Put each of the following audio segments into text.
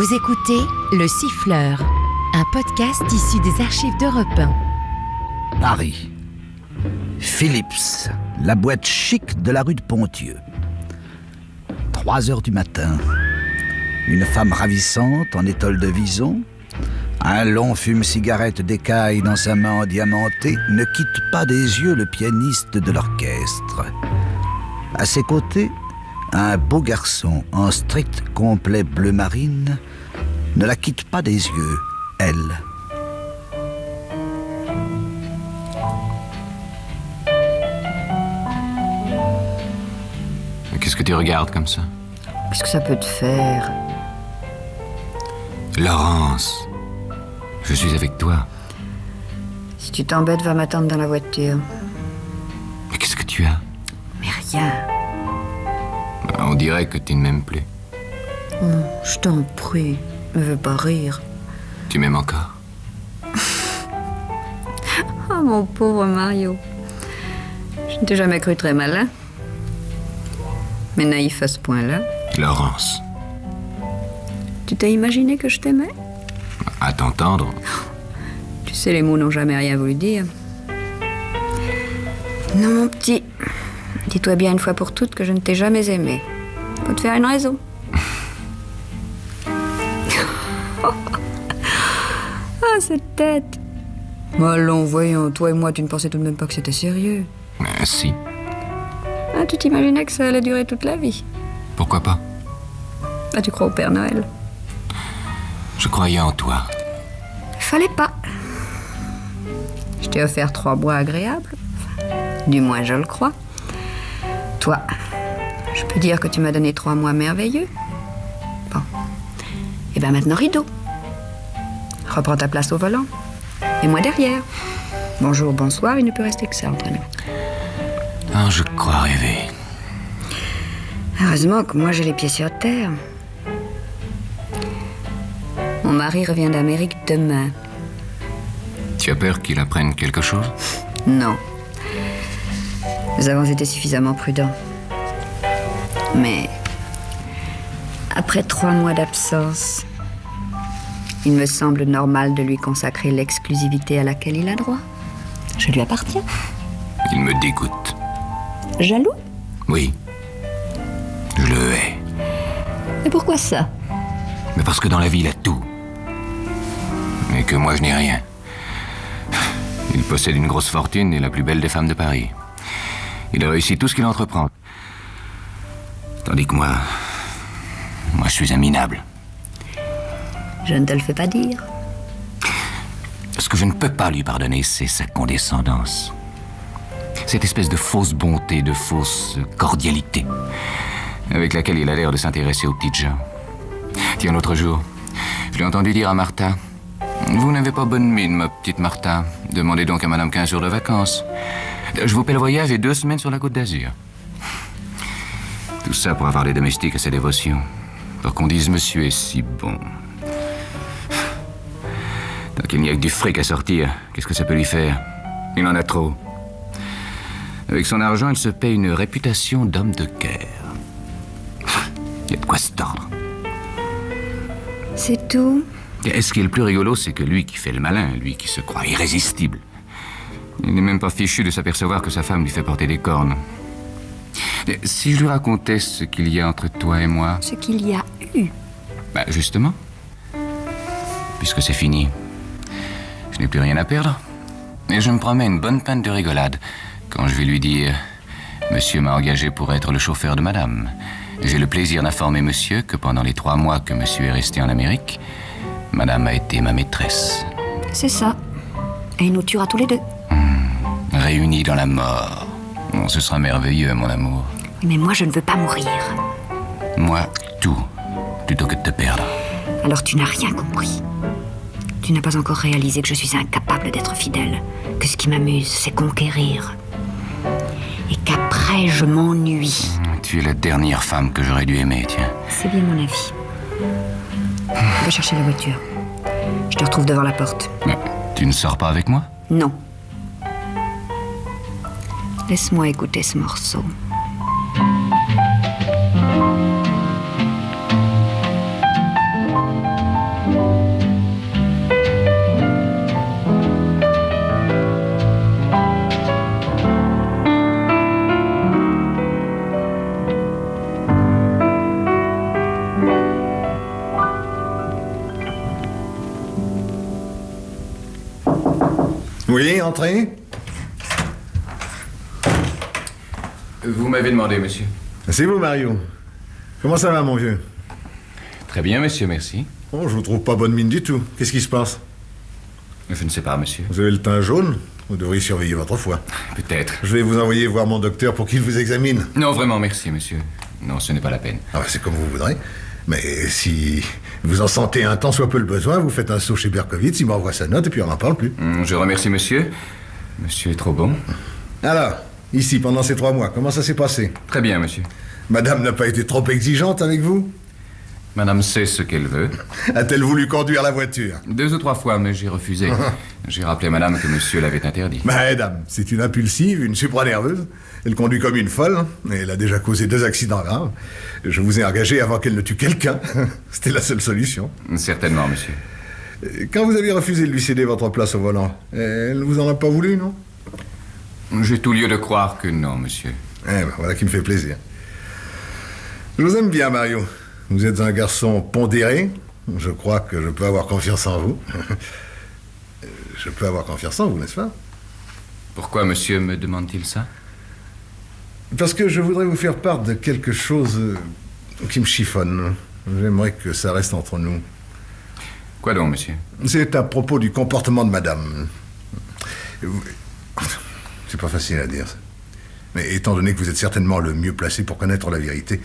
Vous écoutez Le Siffleur, un podcast issu des archives d'Europe 1. Paris. Philips, la boîte chic de la rue de Ponthieu. 3 heures du matin. Une femme ravissante en étole de vison, un long fume-cigarette d'écaille dans sa main endiamantée, ne quitte pas des yeux le pianiste de l'orchestre. À ses côtés, un beau garçon en strict complet bleu marine ne la quitte pas des yeux, elle. Qu'est-ce que tu regardes comme ça? Qu'est-ce que ça peut te faire? Laurence, je suis avec toi. Si tu t'embêtes, va m'attendre dans la voiture. Mais qu'est-ce que tu as? Mais rien. On dirait que tu ne m'aimes plus. Oh, je t'en prie, ne veux pas rire. Tu m'aimes encore? Oh, mon pauvre Mario. Je ne t'ai jamais cru très malin. Mais naïf à ce point-là. Laurence. Tu t'es imaginé que je t'aimais? À t'entendre. Tu sais, les mots n'ont jamais rien voulu dire. Non, mon petit. Dis-toi bien une fois pour toutes que je ne t'ai jamais aimé. Faut te faire une raison. Ah, cette tête. Allons, voyons, toi et moi, tu ne pensais tout de même pas que c'était sérieux. Si. Ah, tu t'imaginais que ça allait durer toute la vie. Pourquoi pas? Ah, tu crois au Père Noël? Je croyais en toi. Fallait pas. Je t'ai offert 3 mois agréables. Du moins, je le crois. Toi, je peux dire que tu m'as donné 3 mois merveilleux. Bon. Et bien maintenant, rideau. Reprends ta place au volant. Et moi derrière. Bonjour, bonsoir, il ne peut rester que ça entre nous. Ah, je crois rêver. Heureusement que moi, j'ai les pieds sur terre. Mon mari revient d'Amérique demain. Tu as peur qu'il apprenne quelque chose? Non. Nous avons été suffisamment prudents. Mais après 3 mois d'absence, il me semble normal de lui consacrer l'exclusivité à laquelle il a droit. Je lui appartiens. Il me dégoûte. Jaloux? Oui. Je le hais. Et pourquoi ça? Mais parce que dans la vie, il a tout. Et que moi, je n'ai rien. Il possède une grosse fortune et la plus belle des femmes de Paris. Il a réussi tout ce qu'il entreprend. Tandis que moi, je suis un minable. Je ne te le fais pas dire. Ce que je ne peux pas lui pardonner, c'est sa condescendance. Cette espèce de fausse bonté, de fausse cordialité, avec laquelle il a l'air de s'intéresser aux petites gens. Tiens, l'autre jour, je l'ai entendu dire à Martha: « Vous n'avez pas bonne mine, ma petite Martha. Demandez donc à madame 15 jours de vacances. Je vous paie le voyage et 2 semaines sur la Côte d'Azur. » Tout ça pour avoir les domestiques à sa dévotion. Pour qu'on dise « Monsieur est si bon. » Tant qu'il n'y a que du fric à sortir, qu'est-ce que ça peut lui faire? Il en a trop. Avec son argent, il se paie une réputation d'homme de cœur. Il y a de quoi se tordre. C'est tout? Et ce qui est le plus rigolo, c'est que lui qui fait le malin, lui qui se croit irrésistible, il n'est même pas fichu de s'apercevoir que sa femme lui fait porter des cornes. Et si je lui racontais ce qu'il y a entre toi et moi... Ce qu'il y a eu. Bah, justement. Puisque c'est fini. Je n'ai plus rien à perdre. Et je me promets une bonne peine de rigolade quand je vais lui dire: « Monsieur m'a engagé pour être le chauffeur de madame. J'ai le plaisir d'informer monsieur que pendant les 3 mois que monsieur est resté en Amérique, madame a été ma maîtresse. » C'est ça. Et il nous tuera tous les 2. Réunis dans la mort. Bon, ce sera merveilleux, mon amour. Mais moi, je ne veux pas mourir. Moi, tout, plutôt que de te perdre. Alors tu n'as rien compris. Tu n'as pas encore réalisé que je suis incapable d'être fidèle. Que ce qui m'amuse, c'est conquérir. Et qu'après, je m'ennuie. Tu es la dernière femme que j'aurais dû aimer, tiens. C'est bien mon avis. Va chercher la voiture. Je te retrouve devant la porte. Mais tu ne sors pas avec moi? Non. Laisse-moi écouter ce morceau. Oui, entrez. Vous m'avez demandé, monsieur. C'est vous, Mario. Comment ça va, mon vieux? Très bien, monsieur, merci. Oh, je vous trouve pas bonne mine du tout. Qu'est-ce qui se passe? Je ne sais pas, monsieur. Vous avez le teint jaune? Vous devriez surveiller votre foie. Peut-être. Je vais vous envoyer voir mon docteur pour qu'il vous examine. Non, vraiment, merci, monsieur. Non, ce n'est pas la peine. Ah, c'est comme vous voudrez. Mais si vous en sentez un tant soit peu le besoin, vous faites un saut chez Berkowitz, il m'envoie sa note et puis on n'en parle plus. Je remercie, monsieur. Monsieur est trop bon. Alors, ici, pendant ces 3 mois, comment ça s'est passé? Très bien, monsieur. Madame n'a pas été trop exigeante avec vous? Madame sait ce qu'elle veut. A-t-elle voulu conduire la voiture? 2 ou 3 fois, mais j'ai refusé. J'ai rappelé à madame que monsieur l'avait interdit. Madame, c'est une impulsive, une supra-nerveuse. Elle conduit comme une folle, et elle a déjà causé 2 accidents graves. Je vous ai engagé avant qu'elle ne tue quelqu'un. C'était la seule solution. Certainement, monsieur. Quand vous avez refusé de lui céder votre place au volant, elle vous en a pas voulu, non? J'ai tout lieu de croire que non, monsieur. Eh ben, voilà qui me fait plaisir. Je vous aime bien, Mario. Vous êtes un garçon pondéré. Je crois que je peux avoir confiance en vous. Je peux avoir confiance en vous, n'est-ce pas? Pourquoi monsieur me demande-t-il ça? Parce que je voudrais vous faire part de quelque chose qui me chiffonne. J'aimerais que ça reste entre nous. Quoi donc, monsieur? C'est à propos du comportement de madame. C'est pas facile à dire, ça. Mais étant donné que vous êtes certainement le mieux placé pour connaître la vérité,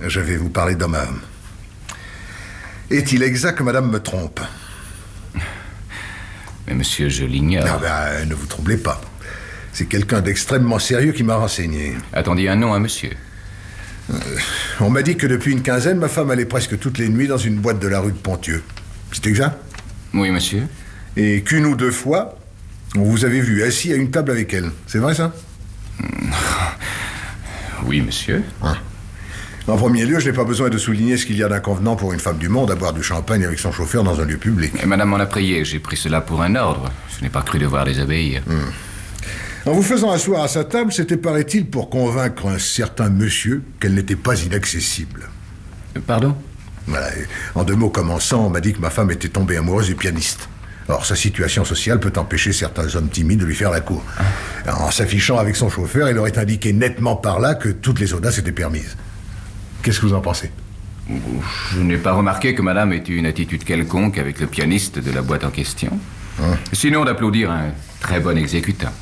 je vais vous parler d'homme à homme. Est-il exact que madame me trompe? Mais monsieur, je l'ignore. Ah ben, ne vous troublez pas. C'est quelqu'un d'extrêmement sérieux qui m'a renseigné. Attendez un nom à monsieur. On m'a dit que depuis une quinzaine, ma femme allait presque toutes les nuits dans une boîte de la rue de Pontieux. C'est exact? Oui, monsieur. Et qu'une ou 2 fois, on vous avait vu assis à une table avec elle. C'est vrai, ça? Oui, monsieur. Hein. En premier lieu, je n'ai pas besoin de souligner ce qu'il y a d'inconvenant pour une femme du monde à boire du champagne avec son chauffeur dans un lieu public. Et madame m'en a prié. J'ai pris cela pour un ordre. Je n'ai pas cru devoir désobéir. En vous faisant asseoir à sa table, c'était, paraît-il, pour convaincre un certain monsieur qu'elle n'était pas inaccessible. Pardon? Voilà. Et en 2 mots commençants, on m'a dit que ma femme était tombée amoureuse du pianiste. Or, sa situation sociale peut empêcher certains hommes timides de lui faire la cour. En s'affichant avec son chauffeur, il aurait indiqué nettement par là que toutes les audaces étaient permises. Qu'est-ce que vous en pensez? Je n'ai pas remarqué que madame ait eu une attitude quelconque avec le pianiste de la boîte en question. Sinon d'applaudir un très bon exécutant.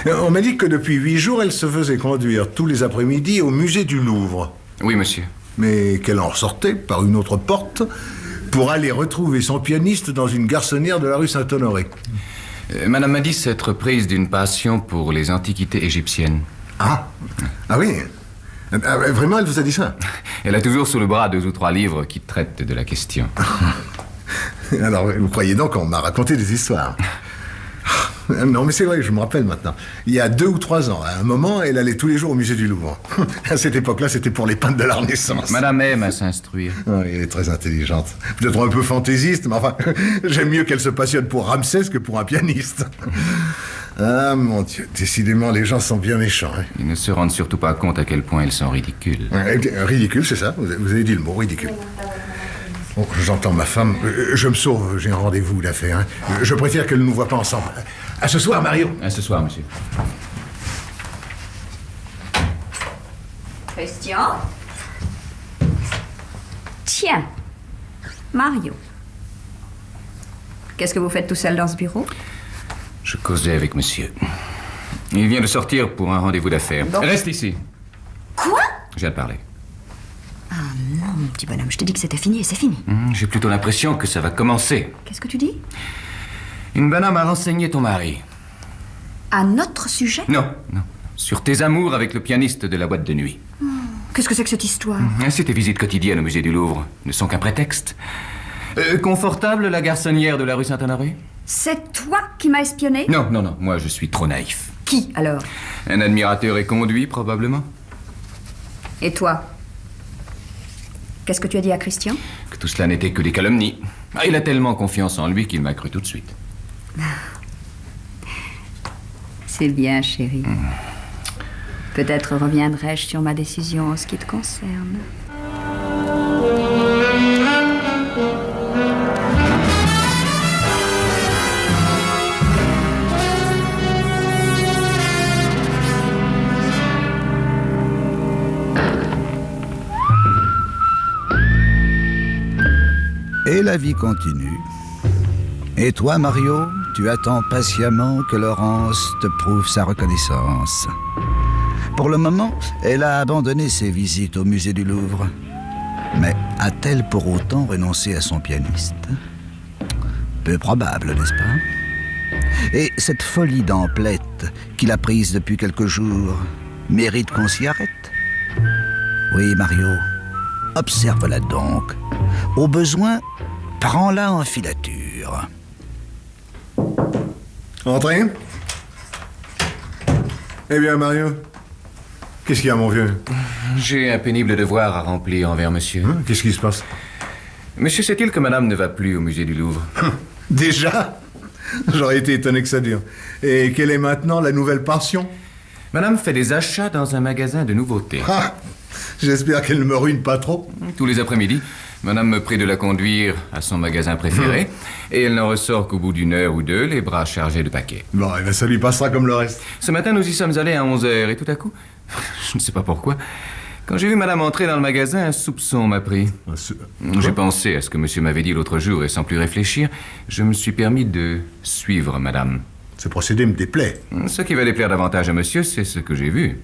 On m'a dit que depuis 8 jours, elle se faisait conduire tous les après-midi au musée du Louvre. Oui, monsieur. Mais qu'elle en sortait par une autre porte pour aller retrouver son pianiste dans une garçonnière de la rue Saint-Honoré. Madame m'a dit s'être prise d'une passion pour les antiquités égyptiennes. Ah oui. Vraiment, elle vous a dit ça? Elle a toujours sous le bras 2 ou 3 livres qui traitent de la question. Alors, vous croyez donc qu'on m'a raconté des histoires? Non, mais c'est vrai, je me rappelle maintenant. Il y a 2 ou 3 ans, à un moment, elle allait tous les jours au musée du Louvre. À cette époque-là, c'était pour les peintres de la Renaissance. Madame aime à s'instruire. Oui, elle est très intelligente. Peut-être un peu fantaisiste, mais enfin, j'aime mieux qu'elle se passionne pour Ramsès que pour un pianiste. Ah, mon Dieu, décidément, les gens sont bien méchants. Hein. Ils ne se rendent surtout pas compte à quel point ils sont ridicules. Ridicule, c'est ça? Vous avez dit le mot, ridicule. Oh, j'entends ma femme. Je me sauve, j'ai un rendez-vous d'affaires. Hein. Je préfère qu'elle ne nous voit pas ensemble. À ce soir, Mario. À ce soir, monsieur. Christian? Tiens, Mario. Qu'est-ce que vous faites tout seul dans ce bureau? Je causais avec monsieur. Il vient de sortir pour un rendez-vous d'affaires. Bon. Reste ici. Quoi? J'ai à te parler. Ah non, mon petit bonhomme, je t'ai dit que c'était fini et c'est fini. J'ai plutôt l'impression que ça va commencer. Qu'est-ce que tu dis? Une banane m'a renseigné ton mari. À notre sujet? Non. Sur tes amours avec le pianiste de la boîte de nuit. Qu'est-ce que c'est que cette histoire? C'est tes visites quotidiennes au musée du Louvre ne sont qu'un prétexte. Confortable, la garçonnière de la rue Saint-Honoré? C'est toi qui m'as espionné? Non, moi je suis trop naïf. Qui, alors? Un admirateur éconduit, probablement. Et toi? Qu'est-ce que tu as dit à Christian? Que tout cela n'était que des calomnies. Il a tellement confiance en lui qu'il m'a cru tout de suite. C'est bien, chérie. Peut-être reviendrai-je sur ma décision en ce qui te concerne. Et la vie continue. Et toi, Mario, tu attends patiemment que Laurence te prouve sa reconnaissance. Pour le moment, elle a abandonné ses visites au musée du Louvre. Mais a-t-elle pour autant renoncé à son pianiste? Peu probable, n'est-ce pas? Et cette folie d'emplette qu'il a prise depuis quelques jours mérite qu'on s'y arrête? Oui, Mario, observe-la donc. Au besoin, prends-la en filature. Entrez. Eh bien, Mario, qu'est-ce qu'il y a, mon vieux? J'ai un pénible devoir à remplir envers monsieur. Qu'est-ce qui se passe? Monsieur sait-il que madame ne va plus au musée du Louvre? Déjà? J'aurais été étonné que ça dure. Et quelle est maintenant la nouvelle passion? Madame fait des achats dans un magasin de nouveautés. Ah, j'espère qu'elle ne me ruine pas trop. Tous les après-midi, madame me prie de la conduire à son magasin préféré, et elle n'en ressort qu'au bout d'une heure ou deux, les bras chargés de paquets. Bon, eh bien, ça lui passera comme le reste. Ce matin, nous y sommes allés à 11h, et tout à coup, je ne sais pas pourquoi, quand j'ai vu madame entrer dans le magasin, un soupçon m'a pris. J'ai pensé à ce que monsieur m'avait dit l'autre jour, et sans plus réfléchir, je me suis permis de suivre madame. Ce procédé me déplaît. Ce qui va déplaire davantage à monsieur, c'est ce que j'ai vu.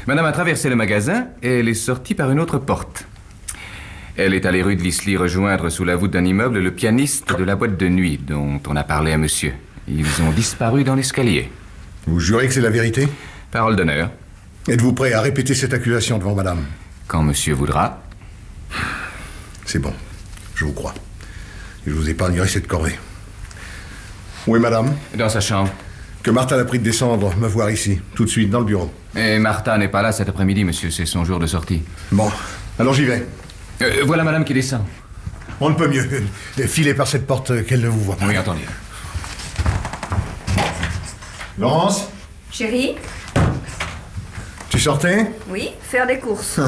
Madame a traversé le magasin, et elle est sortie par une autre porte. Elle est allée rue de l'Isly rejoindre sous la voûte d'un immeuble le pianiste de la boîte de nuit dont on a parlé à monsieur. Ils ont disparu dans l'escalier. Vous jurez que c'est la vérité? Parole d'honneur. Êtes-vous prêt à répéter cette accusation devant madame? Quand monsieur voudra. C'est bon, je vous crois. Et je vous épargnerai cette corvée. Oui, madame? Dans sa chambre. Que Martha l'a pris de descendre me voir ici, tout de suite, dans le bureau. Et Martha n'est pas là cet après-midi, monsieur. C'est son jour de sortie. Bon, alors j'y vais. Voilà madame qui descend. On ne peut mieux. Filez par cette porte qu'elle ne vous voit pas. Oui, attendez. Laurence? Chérie? Tu sortais? Oui, faire des courses.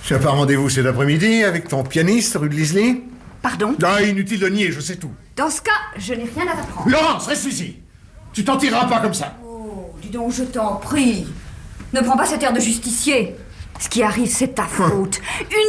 Tu n'as pas rendez-vous cet après-midi avec ton pianiste, rue de l'Isly? Pardon? Ah, inutile de nier, je sais tout. Dans ce cas, je n'ai rien à t'apprendre. Laurence, reste ici. Tu t'en tireras pas comme ça. Oh, dis donc, je t'en prie. Ne prends pas cet air de justicier. Ce qui arrive, c'est ta faute.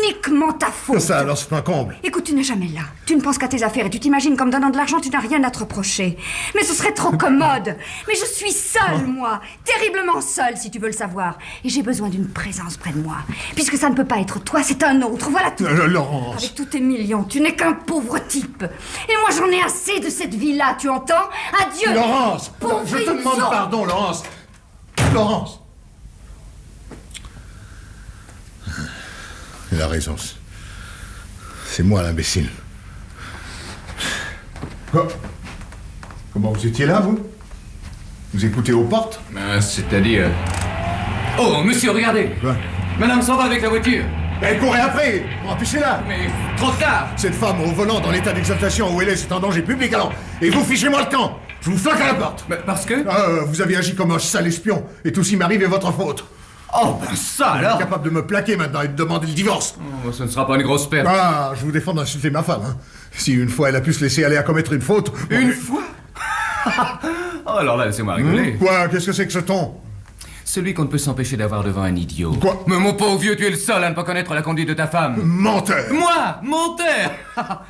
Uniquement ta faute. Ça, alors, c'est un comble. Écoute, tu n'es jamais là. Tu ne penses qu'à tes affaires et tu t'imagines qu'en me donnant de l'argent, tu n'as rien à te reprocher. Mais ce serait trop commode. Mais je suis seule, moi. Terriblement seule, si tu veux le savoir. Et j'ai besoin d'une présence près de moi. Puisque ça ne peut pas être toi, c'est un autre. Voilà tout. Laurence. Avec tous tes millions, tu n'es qu'un pauvre type. Et moi, j'en ai assez de cette vie-là, tu entends? Adieu. Laurence, pauvre je te demande idiot. pardon, Laurence. Laurence. Elle a raison. C'est moi l'imbécile. Oh. Comment vous étiez là, vous? Vous écoutez aux portes? C'est-à-dire... Oh, monsieur, regardez. Quoi? Madame s'en va avec la voiture. Elle courait après. Empêchez-la. Mais trop tard. Cette femme au volant dans l'état d'exaltation où elle est, c'est un danger public, alors. Et vous, fichez-moi le camp. Je vous flanque à la porte. Mais parce que... Vous avez agi comme un sale espion. Et tout ce qui m'arrive est votre faute. Oh, ben ça Vous êtes alors. capable de me plaquer maintenant et de demander le divorce. Oh, ce ne sera pas une grosse perte. Ah, je vous défends d'insulter ma femme. Hein. Si une fois elle a pu se laisser aller à commettre une faute... Une fois. Oh, alors là, laissez-moi rigoler. Quoi? Qu'est-ce que c'est que ce ton? Celui qu'on ne peut s'empêcher d'avoir devant un idiot. Quoi? Mais mon pauvre vieux, tu es le seul à ne pas connaître la conduite de ta femme. Menteur! Moi, menteur.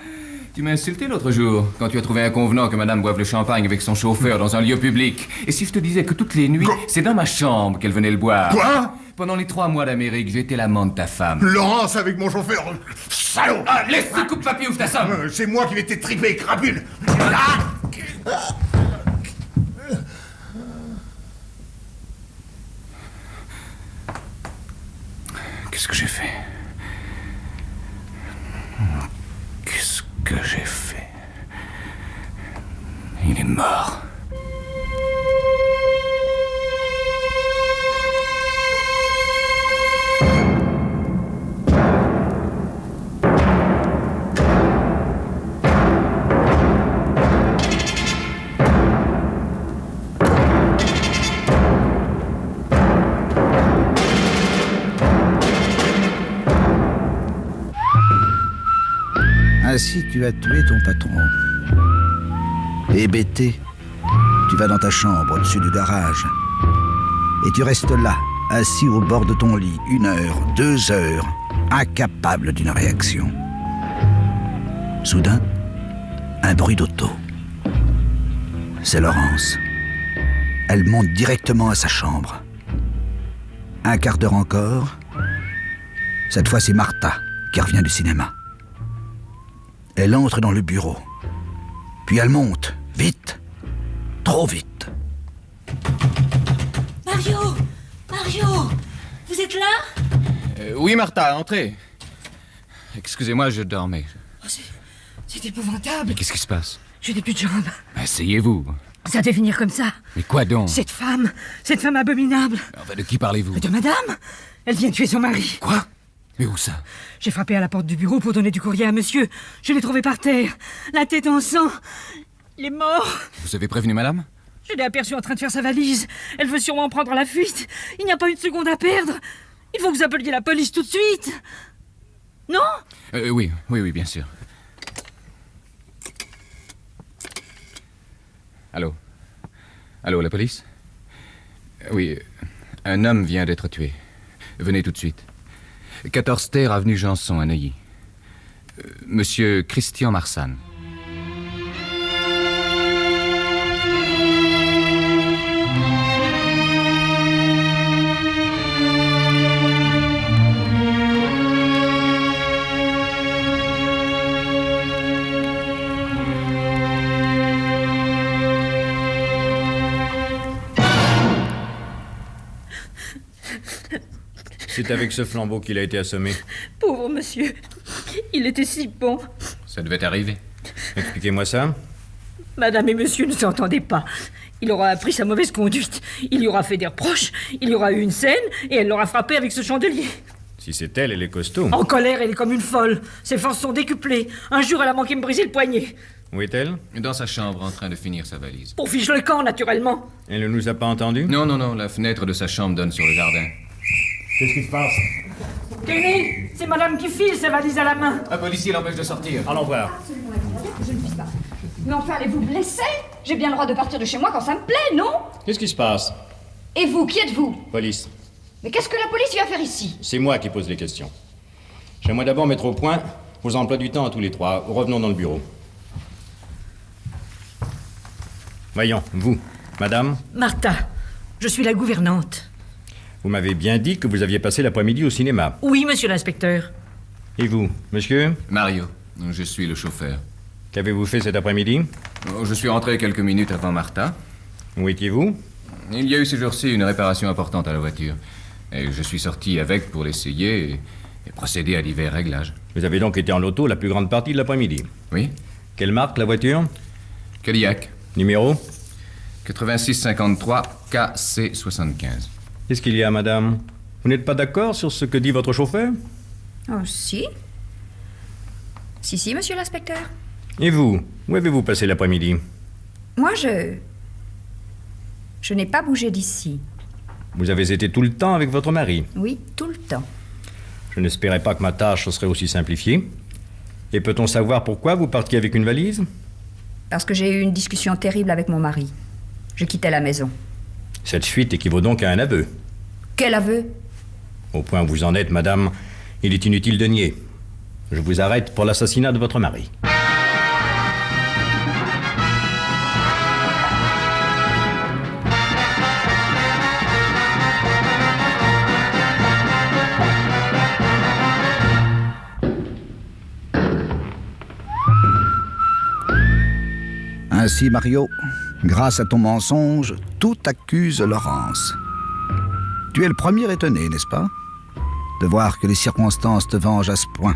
Tu m'as insulté l'autre jour, quand tu as trouvé inconvenant que madame boive le champagne avec son chauffeur dans un lieu public. Et si je te disais que toutes les nuits, c'est dans ma chambre qu'elle venait le boire. Quoi? Pendant les 3 mois d'Amérique, j'ai été l'amant de ta femme. Laurence avec mon chauffeur! Salaud! Ah, laisse ce coupe-papier, ouvre ta somme. C'est moi qui vais t'étriper, crapule! Qu'est-ce que j'ai fait? Qu'est-ce que j'ai fait? Il est mort. Ainsi, tu as tué ton patron. Hébété, tu vas dans ta chambre au-dessus du garage. Et tu restes là, assis au bord de ton lit, 1 heure, 2 heures, incapable d'une réaction. Soudain, un bruit d'auto. C'est Laurence. Elle monte directement à sa chambre. Un quart d'heure encore. Cette fois, c'est Martha qui revient du cinéma. Elle entre dans le bureau. Puis elle monte, vite, trop vite. Mario! Mario! Vous êtes là? Oui, Martha, entrez. Excusez-moi, je dormais. Oh, c'est épouvantable. Mais qu'est-ce qui se passe? Je n'ai plus de jambes. Asseyez-vous. Ça devait finir comme ça. Mais quoi donc? Cette femme abominable. Enfin, de qui parlez-vous? De madame. Elle vient tuer son mari. Quoi? Mais où ça? J'ai frappé à la porte du bureau pour donner du courrier à monsieur. Je l'ai trouvé par terre, la tête en sang. Il est mort. Vous avez prévenu madame? Je l'ai aperçu en train de faire sa valise. Elle veut sûrement prendre la fuite. Il n'y a pas une seconde à perdre. Il faut que vous appeliez la police tout de suite. Non? Oui, bien sûr. Allô? Allô, la police? Oui, un homme vient d'être tué. Venez tout de suite. 14 terre, avenue Janson, à Neuilly. Monsieur Christian Marsan. C'est avec ce flambeau qu'il a été assommé. Pauvre monsieur. Il était si bon. Ça devait arriver. Expliquez-moi ça. Madame et monsieur ne s'entendaient pas. Il aura appris sa mauvaise conduite. Il lui aura fait des reproches. Il y aura eu une scène et elle l'aura frappé avec ce chandelier. Si c'est elle, elle est costaud. En colère, elle est comme une folle. Ses forces sont décuplées. Un jour, elle a manqué me briser le poignet. Où est-elle? Dans sa chambre, en train de finir sa valise. Pour fiche le camp, naturellement. Elle ne nous a pas entendus? Non, la fenêtre de sa chambre donne sur le jardin. Qu'est-ce qui se passe? Tenez, c'est madame qui file sa valise à la main. Un policier l'empêche de sortir. Allons voir. Je ne puis pas. Mais enfin, allez-vous blesser? J'ai bien le droit de partir de chez moi quand ça me plaît, non? Qu'est-ce qui se passe? Et vous, qui êtes-vous? Police. Mais qu'est-ce que la police vient faire ici? C'est moi qui pose les questions. J'aimerais d'abord mettre au point vos emplois du temps à tous les trois. Revenons dans le bureau. Voyons, vous, madame, Martha, je suis la gouvernante. vous m'avez bien dit que vous aviez passé l'après-midi au cinéma. Oui, monsieur l'inspecteur. Et vous, monsieur? Mario, je suis le chauffeur. Qu'avez-vous fait cet après-midi? Je suis rentré quelques minutes avant Martha. Où étiez-vous? Il y a eu ces jours-ci une réparation importante à la voiture. Et je suis sorti avec pour l'essayer et procéder à divers réglages. Vous avez donc été en loto la plus grande partie de l'après-midi. Oui? Quelle marque, la voiture? Cadillac. Numéro? 8653 KC75. Qu'est-ce qu'il y a, madame? Vous n'êtes pas d'accord sur ce que dit votre chauffeur? Oh, si. Si, monsieur l'inspecteur. Et vous? Où avez-vous passé l'après-midi? Moi, je n'ai pas bougé d'ici. Vous avez été tout le temps avec votre mari. Oui, tout le temps. Je n'espérais pas que ma tâche serait aussi simplifiée. Et peut-on savoir pourquoi vous partiez avec une valise? Parce que j'ai eu une discussion terrible avec mon mari. Je quittais la maison. Cette fuite équivaut donc à un aveu. Quel aveu? Au point où vous en êtes, madame, il est inutile de nier. Je vous arrête pour l'assassinat de votre mari. Ainsi, Mario, grâce à ton mensonge, tout accuse Laurence. Tu es le premier étonné, n'est-ce pas? De voir que les circonstances te vengent à ce point.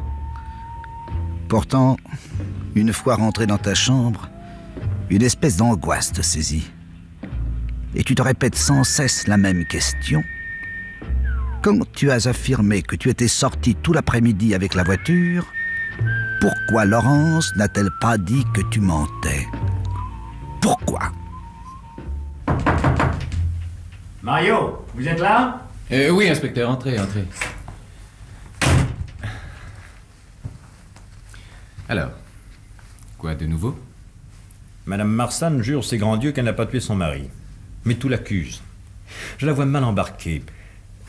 Pourtant, une fois rentré dans ta chambre, une espèce d'angoisse te saisit. Et tu te répètes sans cesse la même question. Quand tu as affirmé que tu étais sorti tout l'après-midi avec la voiture, pourquoi Laurence n'a-t-elle pas dit que tu mentais? Pourquoi? Mario, vous êtes là? Oui, inspecteur, entrez. Alors, quoi de nouveau? Madame Marsan jure ses grands dieux qu'elle n'a pas tué son mari. Mais tout l'accuse. Je la vois mal embarquée.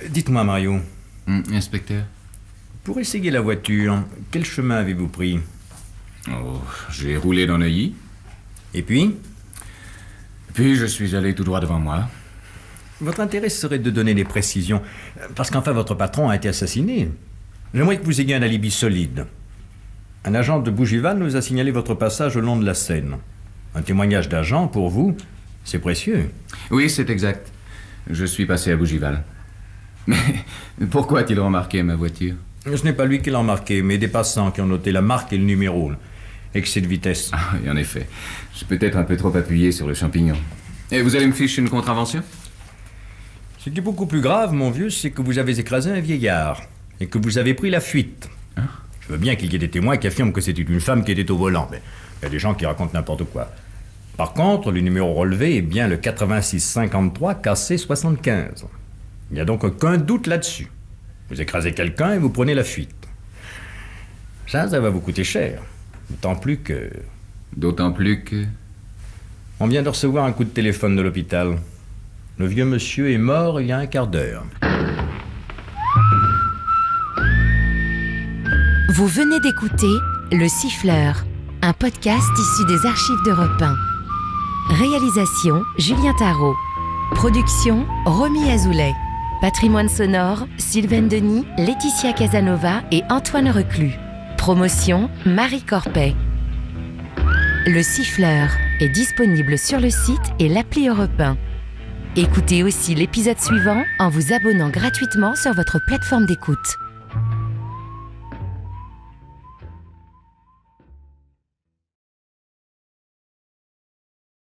Dites-moi, Mario. Inspecteur? Pour essayer la voiture, quel chemin avez-vous pris? Oh, j'ai roulé dans Neuilly. Et puis, Je suis allé tout droit devant moi. votre intérêt serait de donner des précisions, parce qu'enfin votre patron a été assassiné. J'aimerais que vous ayez un alibi solide. Un agent de Bougival nous a signalé votre passage au long de la Seine. Un témoignage d'agent, pour vous, c'est précieux. Oui, c'est exact. Je suis passé à Bougival. Mais pourquoi a-t-il remarqué ma voiture? Ce n'est pas lui qui l'a remarqué, mais des passants qui ont noté la marque et le numéro. Excès de vitesse. Ah, et en effet. Je suis peut-être un peu trop appuyé sur le champignon. Et vous allez me ficher une contravention? Ce qui est beaucoup plus grave, mon vieux, c'est que vous avez écrasé un vieillard et que vous avez pris la fuite. Hein? Je veux bien qu'il y ait des témoins qui affirment que c'était une femme qui était au volant, mais il y a des gens qui racontent n'importe quoi. Par contre, le numéro relevé est bien le 8653 KC 75. Il n'y a donc aucun doute là-dessus. Vous écrasez quelqu'un et vous prenez la fuite. Ça va vous coûter cher. D'autant plus que... On vient de recevoir un coup de téléphone de l'hôpital. Le vieux monsieur est mort il y a un quart d'heure. Vous venez d'écouter Le Siffleur, un podcast issu des archives d'Europe 1. Réalisation Julien Tarot. Production Romy Azoulay. Patrimoine sonore Sylvaine Denis, Laetitia Casanova et Antoine Reclus. Promotion Marie Corpet. Le Siffleur est disponible sur le site et l'appli Europe 1. Écoutez aussi l'épisode suivant en vous abonnant gratuitement sur votre plateforme d'écoute.